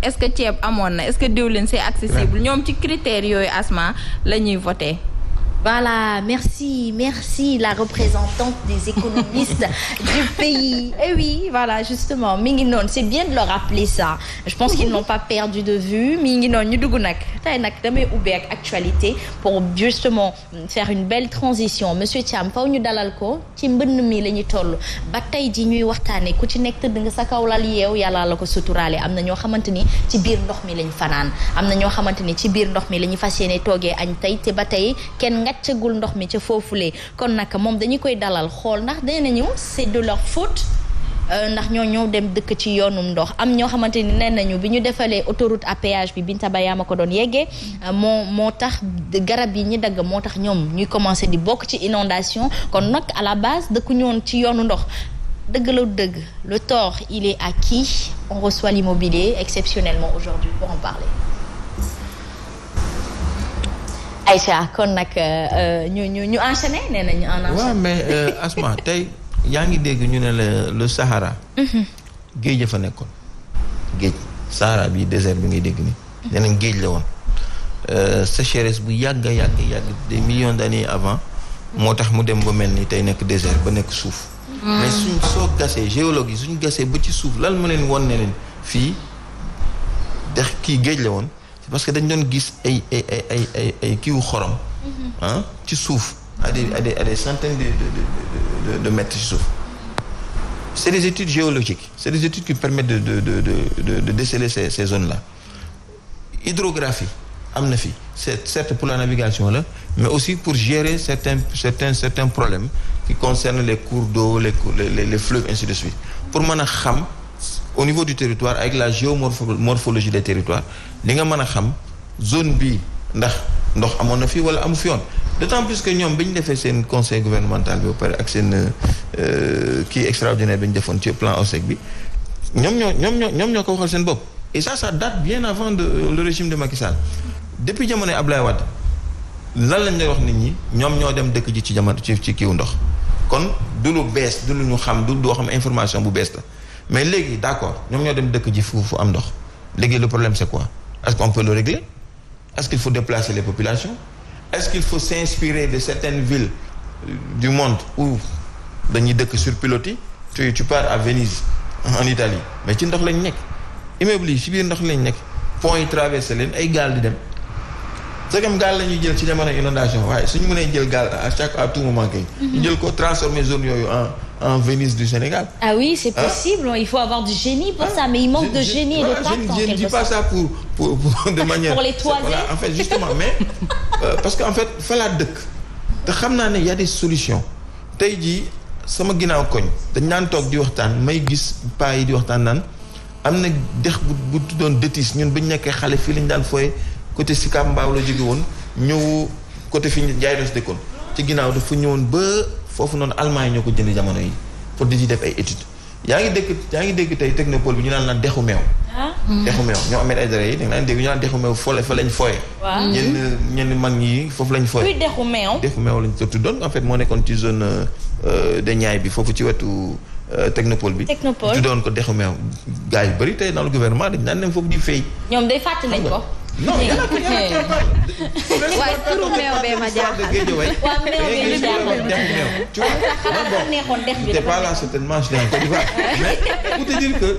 est-ce que ceeb amoon na est-ce que diwlin c'est accessible ñoom ci critères yooyu Asma la ñuy voter. Voilà, merci la représentante des économistes du pays. Et oui, voilà, justement, mi ngi noonu, c'est bien de leur rappeler ça. Je pense qu'ils n'ont pas perdu de vue. Mi ngi noonu ñu dugg nag tey nag damay ubbi ak actualité pour justement faire une belle transition. Monsieur Thiam faw ñu dalal ko ci mbënn mi la ñu toll ba tey ji ñuy waxtaanee ku ci nekk tëdd nga sa kaw lal yeew yàlla la ko suturaale am na ñoo xamante ni ci biir ndox mi lañ fanaan am na ñoo xamante ni ci biir ndox mi la ñu fas yéene toogee añ tey te ba tey kenn ngàccagul ndox mi ca foofulee kon nag moom dañu koy dalal xool ndax dinañu c'est de leur faute ndax ñoo dem dëkk ci yoonum ndox am ñoo xamante ni nee nañu bi ñu defalee autoroute à péage bi Binta Ba yaa ma ko doon yeggee moo tax garab yi ñi dagg moo tax ñoom ñuy commencer di bokk ci inondation kon nag à la base dëkku ñoon ci yoonu ndox dëgg la dëgg le tort il est à qui on reçoit l'immobilier exceptionnellement aujourd'hui pour en parler. Aïcha kon nag ñu enchaîner nee nañu en enchaîner. waaw mais Asma tey yaa ngi dégg ñu ne le Sahara. géej a fa nekkoon. géej Sahara bi désert bi ngay dégg ni nee nañ géej la woon. sécheresse bu yàgg des millions d'années avant. moo tax mu dem ba mel ni tey nekk désert ba nekk suuf. mais suñ soo gasee géologue yi suñ gasee ba ci suuf lan ma leen won ne leen fii dex kii géej la woon. parce que dañ doon gis ay kiiwu xorom ci suuf à des centaines de mètres ci suuf c'est des études géologiques c'est des études qui permettent de déceler ces zones là hydrographie am na fi c'est certes pour la navigation là mais aussi pour gérer certains problèmes qui concernent les cours d'eau les fleuves ainsi de suite pour mën a xam au niveau du territoire avec la géomorphologie des territoires li nga mën a xam zone bi ndax ndox amoon na fii wala amu fi yoon d'autant plus que ñoom bi ñu defee seen conseil gouvernemental bi ba pare ak seen kii extraordinaire bi ñu defoon ci plan ORSEC bi ñoom ñoo ko waxal seen bopp et ça date bien avant le régime de Macky Sall depuis jamonoy Abdoulaye Wade lan lañ lay wax nit ñi ñoom ñoo dem dëkk ji ci jamono ci kiiwu ndox kon du lu bees du lu ñu xam du doo xam information bu bees la mais léegi d'accord ñoom ñoo dem dëkk ji fu am ndox léegi le problème c'est quoi est-ce qu'on peut le régler est-ce qu'il faut déplacer les populations est-ce qu'il faut s'inspirer de certaines villes du monde où dañuy dëkk sur pilotis tu pars à Venise en Italie mais ci ndox lañ nekk immeuble yi ci biir ndox lañ nekk pont yi traversé leen ay gaal di dem c'est comme gaal la ñuy jël ci jamono inondation waaye suñu mënee jël gaal à tout moment kay ñu jël ko transformer zone yooyu en Venise du Sénégal. Ah oui, c'est possible. Il faut avoir du génie pour ça, mais il manque de génie et de tact. Je ne dis pas ça pour de manière. Pour les toiser. Voilà, en fait, justement, mais parce qu'en fait, fa laa dëkk te xam naa ne y a des solutions tey jii sama ginnaaw koñ dañ naan toog di waxtaan may gis paa yi di waxtaan naan am na dex bu tuddoon Détis ñun bu ñu nekkee xale fii lañ daan fooye côté Sicap Mbao la jóge woon ñëw côté fi Ndiaye Dos dëkkoon ci ginnaaw dafa ñëwoon ba. foofu noonu Allemagne ñoo ko jënd jamono yi pour di ci def ay études yaa ngi dégg tey technopole bi ñu naan la dexu meew. dexu meew ñoo amee ay dara yi da nga dégg ñu naan dexu meew fa lañ fooye. waaw ñenn mag ñi foofu lañ fooye. kuy dexu meew. dexu meew lañ ko tuddoon en fait moo nekkoon ci zone de Niayes bi foofu ci wetu technopole bi. technopole tuddoon ko dexu meew gars yu bëri tey dans le gouvernement dañ naan dem foofu di fay. ñoom day fàtte nañ ko. non waaye turu meew bee ma jaaxal. waaw meew bee ma jaaxal. tu vois t'es pas là certainement je n'ai pas mais pour te dire que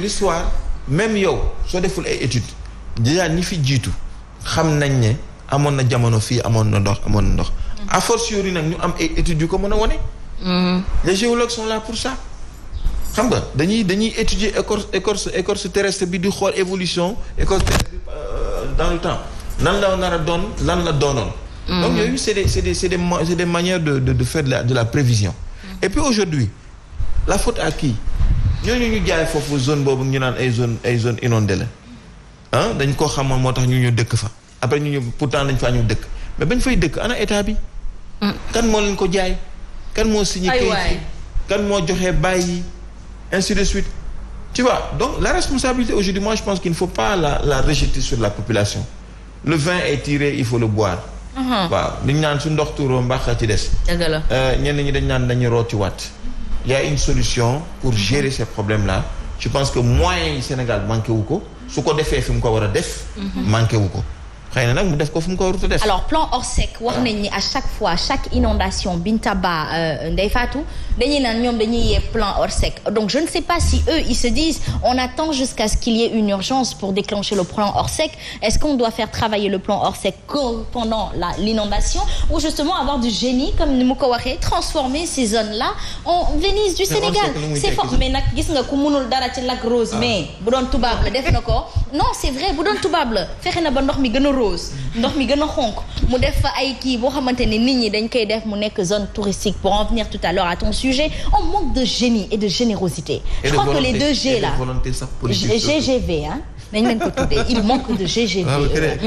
l'histoire même yow soo deful ay études déjà ñi fi jiitu xam nañ ne amoon na jamono fii amoon na ndox a fortiori nag ñu am ay études yu ko mën a wone les géologues sont là pour ça xam nga dañuy étudier écorce terrestre bi di xool évolution écorce terrestre bi dans le temps nan la nar a doon lan la doonoon. donc yooyu c'est des manières de faire de la prévision. et puis aujourd'hui la faute à qui ñooñu ñu jaay foofu zone boobu ñu naan ay zone inondée la dañ koo xamoon moo tax ñu dëkk fa après ñu pourtant dañ faa ñu dëkk mais bañ fay dëkk ana état bi. kan moo leen ko jaay. kan moo signé kayit kan moo joxe bàyyi. ainsi de suite tu vois donc la responsabilité aujourd'hui moi je pense qu'il ne faut pas la rejeter sur la population le vin est tiré il faut le boire waaw li ñu naan su ndox tuuroo mbaax ci des ñenn ñi dañ naan dañuy rooti waat il y a une solution pour gérer ces problèmes là je pense que moyens yi Sénégal manqué wu ko su ko defee fi mu ko war a def manqué wu ko xëy na nag mu def ko fu mu ko warut a def. alors plan Orsec wax nañ ni à chaque fois chaque inondation Binta Ba Ndeye Fatou dañuy naan ñoom dañuy yee plan Orsec donc je ne sais pas si eux ils se disent on attend jusqu'à ce qu'il y ait une urgence pour déclencher le plan Orsec est-ce qu'on doit faire travailler le plan Orsec pendant l'inondation ou justement avoir du génie comme ni mu ko waxee transformer ces zones-là en Venise du Sénégal c'est fort mais nag gis nga ku mënul dara ci lac Rose mais bu doon tubaab la def na ko non c'est vrai bu doon tubaab la fexe na ba ndox mi gën a ndox mi gën a xonk mu def fa ay kii boo xamante ne nit ñi dañ koy def mu nekk zone touristique pour en venir tout à l'heure à ton sujet on manque de génie et de générosité je crois que les deux G là GGV hein nañ leen ko tuddee il manque de GGV créé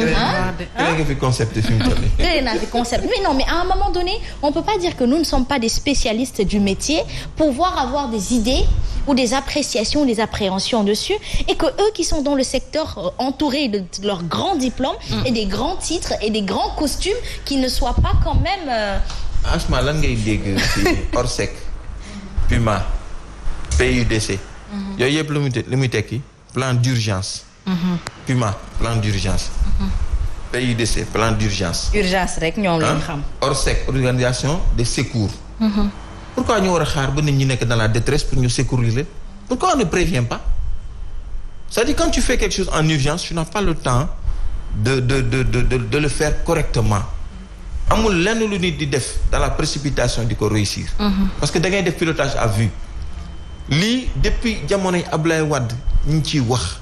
nga fi concept fi mu toll nii créé naa fi concept mais non mais à un moment donné on peut pas dire que nous ne sommes pas des spécialistes du métier pour pouvoir avoir des idées ou des appréciations, des appréhensions dessus, et que eux qui sont dans le secteur entourés de leurs grands diplômes et des grands titres et des grands costumes, qui ne soient pas quand même. Asma lan ngay dégg ci Orsec, Puma, PUDC. yooyu yëpp lu muy tekki plan d'urgence. Puma plan d'urgence. PUDC plan d'urgence. urgence rek ñoom lañ xam. Orsec organisation des secours. Pourquoi ñu war a xaar ba nit ñi nekk dans la détresse pour ñu secourir leen pourquoi on ne prévient pas c'est-à-dire quand tu fais quelque chose en urgence tu n'as pas le temps de le faire correctement amul lenn lu nit di def dans la précipitation di ko réussir parce que da ngay def pilotage à vue lii depuis jamonoy Ablaye Wade ñu ngi ciy wax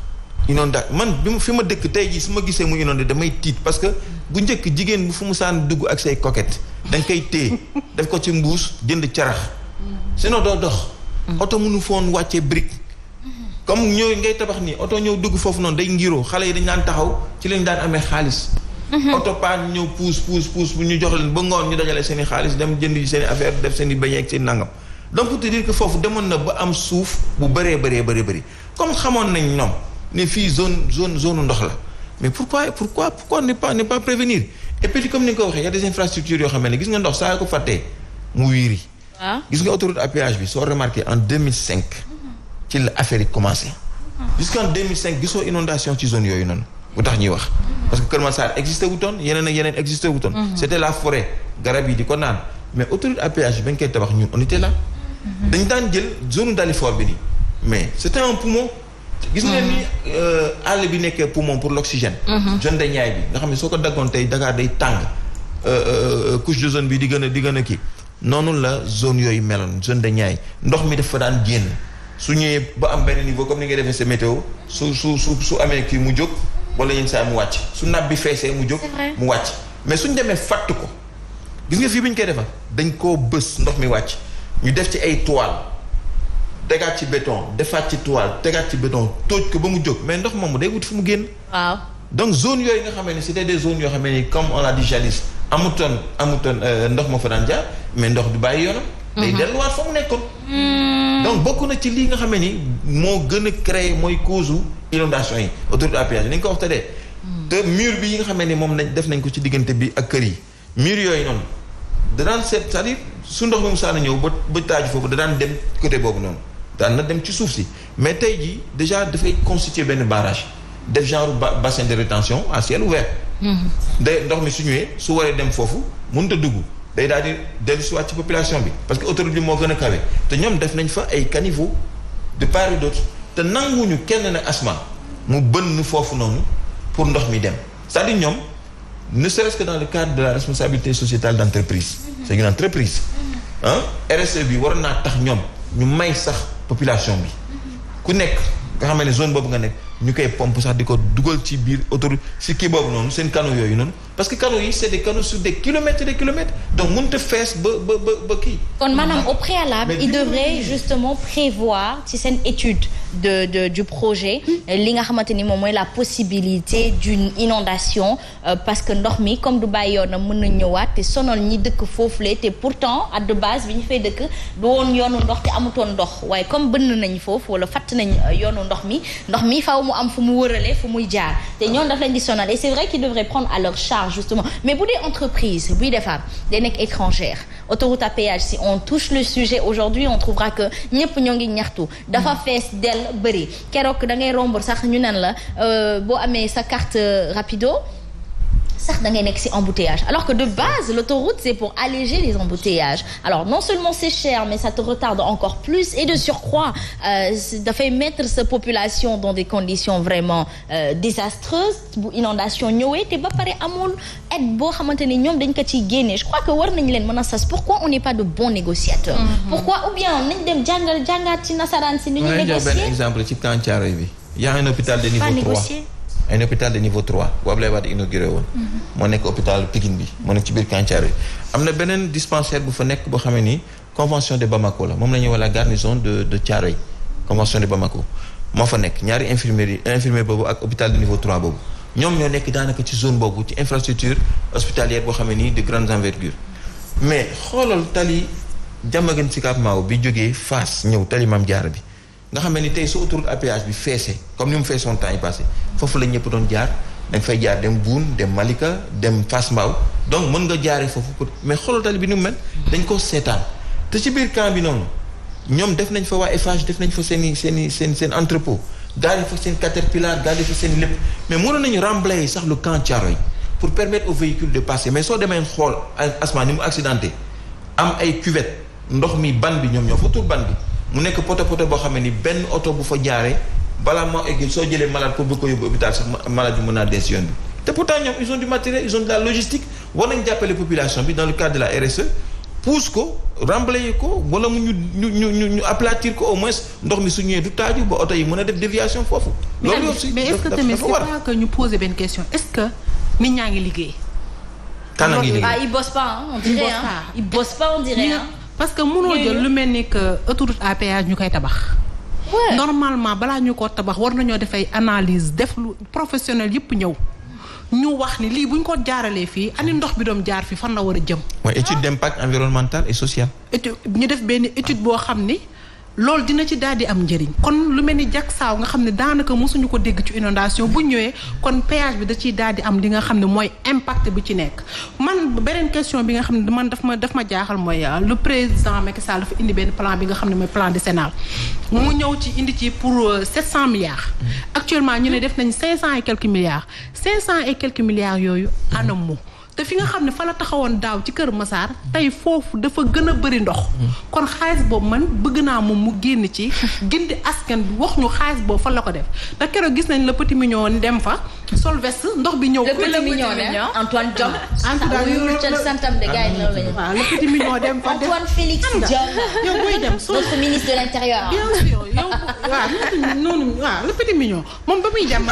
inondation man fi ma dëkk tey jii su ma gisee mu inondé damay tiit parce que bu njëkk jigéen bu fu mu saan dugg ak say coquette da nga koy téye def ko ci mbuus jënd carax sinon doo dox oto mënu foon wàccee brique comme ñëw ngay tabax nii oto ñëw dugg foofu noonu day ngiroo xale yi dañ daan taxaw ci lañ daan amee xaalis oto paan ñëw puus bu ñu jox leen ba ngoon ñu dajale seen i xaalis dem jënd seen i affaire def seen i beñe ak seen nangam donc pour te dire que foofu demoon na ba am suuf bu bëree comme xamoon nañ ñoom ne fii zone ndox la mais pourquoi ne pas prévenir et puis comme ni nga ko waxee y a des infrastructures yoo xam ne gis nga ndox saa ko fàttee mu wiiri gis nga autoroute à péage bi soo remarqué en 2005 ci la affaire yi commencé jusqu'en 2005 gisoo inondation ci zone yooyu noonu bu tax ñuy wax parce que Kër Massar existé wutoon yeneen ak yeneen existé wutoon c'était la forêt garab yi di ko naan mais autoroute à péage bi bañ koy tabax ñun on était là dañ daan jël zone Dalifort bi nii mais c'était un poumon gis ngeen ni àll bi nekkee poumon pour l'oxygène zone de Niayes bi nga xam ne soo ko daggoon tey Dakar day tàng couche de zone bi di gën a kii noonu la zone yooyu meloon zone de Niayes ndox mi dafa daan génn su ñëwee ba am benn niveau comme ni ngay defee sa météo su amee kii mu jóg wala yenn saa mu wàcc su nab bi feesee mu jóg mu wàcc mais suñ demee fàtt ko gis nga fii bi ñu koy defar dañ koo bës ndox mi wàcc ñu def ci ay toile tegaat ci béton defaat ci toile tegaat ci béton tóoj ko ba mu jóg mais ndox moomu day wut fu mu génn. waaw donc zone yooyu nga xam ne c'était des zones yoo xam ne comme on l'a dit jadis amutoon ndox moo fa daan jaar mais ndox du bàyyi yoonam. day delluwaat fa mu nekkoon. donc bokk na ci lii nga xam ne ni moo gën a créer mooy cause inondation yi autoroute à péage ni nga ko wax te mur bi yi nga xam ne moom def nañ ko ci diggante bi ak kër yi mur yooyu noonu da daan seet c'est-à-dire su ndox mi mu saan a ñëw ba taaju foofu da daan dem côté boobu noonu. daan na dem ci suuf si mais tey jii déjà dafay constituer benn barrage def genre bassin de rétention à ciel ouvert. day ndox mi su ñëwee su waree dem foofu mënut a dugg day daal di dellusiwaat ci population bi parce que autoroute bi moo gën a kawe te ñoom def nañ fa ay caniveaux de part et d'autre te nanguwuñu kenn ne asma mu bënn foofu noonu pour ndox mi dem c'est-à-dire ñoom ne serait-ce que dans le cadre de la responsabilité sociétale d'entreprise. c'est une entreprise. RSE bi war naa tax ñoom ñu may sax population bi ku nekk nga xam ne zone boobu nga nekk ñu koy pompe sax di ko dugal ci biir autoroute si kii boobu noonu seen canaux yooyu noonu parce que canaux yi c'est des canaux sur des kilomètres et des kilomètres donc mënut a fees ba kii. kon maanaam au préalable il devrait justement prévoir ci seen étude du projet li nga xamante ni moom mooy la possibilité d'une inondation parce que ndox mi comme du bàyyi yoonam mën na ñëwaat te sonal ñi dëkk foofule te pourtant à de base bi ñu fay dëkk du woon yoonu ndox te amutoon ndox waaye comme bënn nañ foofu wala fatt nañ yoonu ndox mi faaw mu am fu mu wërale fu muy jaar te ñoom daf leen di sonal et c'est vrai qu'ils devraient prendre à leur charge justement mais bu dee entreprise buy defar day nekk étrangère autoroute à péage si on touche le sujet aujourd'hui on trouvera que ñëpp ñoo ngi ñaxtu dafa fees del bëri keroog da ngay romb sax ñu nan la boo amee sa carte rapido sax da ngay nekk ci embouteillage alors que de base l'autoroute c'est pour alléger les embouteillages alors non seulement c'est cher mais ça te retarde encore plus et de surcroît dafay mettre sa population dans des conditions vraiment désastreuses bu inondation ñëwee te ba pare amul aide boo xamante ni ñoom dañ ko ciy génne je crois que war nañ leen mën a sas pourquoi on n'est pas de bons négociateurs pourquoi ou bien nañ dem jàngaat ci nasaraan si ni ñuy négocier benn exemple ci Camp Thiaroye bi y a un hôpital de niveau 3 un hôpital de niveau 3 bu Abdoulaye Wade inauguré woon moo nekk hôpital Pikine bi moo nekk ci biir Camp Thiaroye am na beneen dispensaire bu fa nekk boo xamee ni convention de Bamako la moom la ñuy wax la garnison de Thiaroye convention de Bamako moo fa nekk ñaari infirmier boobu ak hôpital de niveau 3 boobu ñoom ñoo nekk daanaka ci zone boobu ci infrastructure hospitalière boo xamee ni de grandes envergures mais xoolal tali Diamaguène Sicap Mbao bi jógee Fass ñëw tali Mame Diarra bi nga xam ni tey su autoroute à péage bi feesee comme ni mu feesoon temps yi passé foofu la ñëpp doon jaar da nga fay jaar dem Boune dem Malika dem Fass Mbao donc mën nga jaaree foofu pour mais xoolal tali bi ni mu mel dañ ko seetaan te ci biir camp bi noonu ñoom def nañ fa waa Eiffage def nañ fa seen entrepôt gaari fa seen caterpillar gaari fa seen lépp mais mënoon nañu remblayer sax le Camp Thiaroye pour permettre aux véhicules de passer mais soo demee xool asma ni mu accidenté am ay cuvette ndox mi ban bi ñoom ñoo fa tur ban bi mu nekk poto boo xam ne ni benn oto bu fa jaaree balaa moo egg soo jëlee malade pour bëgg ko yóbbu hôpital sax malade bi mën naa dee si yoon bi te pourtant ñoom ils ont du matériel ils ont de la logistique war nañ jàppale population bi dans le cadre de la RSE pousse ko remblayer ko wala mu ñu aplatir ko au moins ndox mi su ñëwee du taaju ba oto yi mën a def déviation foofu. loolu aussi mais est-ce que tamit c'est pas que ñu poser benn question est-ce que nit ñaa ngi liggéey. kan la ngi liggéey ils bossent pas on dirait ils bossent pas on dirait parce que mënoo jël lu mel ni que autoroute à péage ñu koy tabax. normalement balaa ñu ko tabax war nañoo def ay analyse def lu professionnel yëpp ñëw ñu wax ni lii bu ñu ko jaaralee fii ani ndox bi doom jaar fi fan la war a jëm. mooy étude d'impact environnemental et social. ñu def benn étude boo xam ni loolu dina ci daal di am njëriñ kon lu mel ni jak saaw nga xam ne daanaka mosuñu ko dégg ci inondation bu ñëwee kon péage bi da ciy daal di am li nga xam ne mooy impact bi ci nekk man beneen question bi nga xam ne man daf ma jaaxal mooy le président Macky Sall dafa indi benn plan bi nga xam ne mooy plan décennal mu ñëw ci indi ci pour 700 milliards actuellement ñu ne def nañ 500 et quelques milliards 500 et quelques milliards yooyu anam mu te fi nga xam ne fa la taxawoon daaw ci Kër Massar tey foofu dafa gën a bëri ndox kon xaalis boobu man bëgg naa moom mu génn ci gindi askan bi wax ñu xaalis boobu fan la ko def ndax keroog gis nañ le petit mignon dem fa sol veste ndox bi ñëw. le petit mignon Antoine Diome. Antoine santam de gars yi loolu la ñu. waaw le petit mignon dem fa. Antoine Félix Diome. yow booy dem notre ministre de l'intérieur. bien sûr yow waaw noonu waaw le petit mignon moom ba muy dem.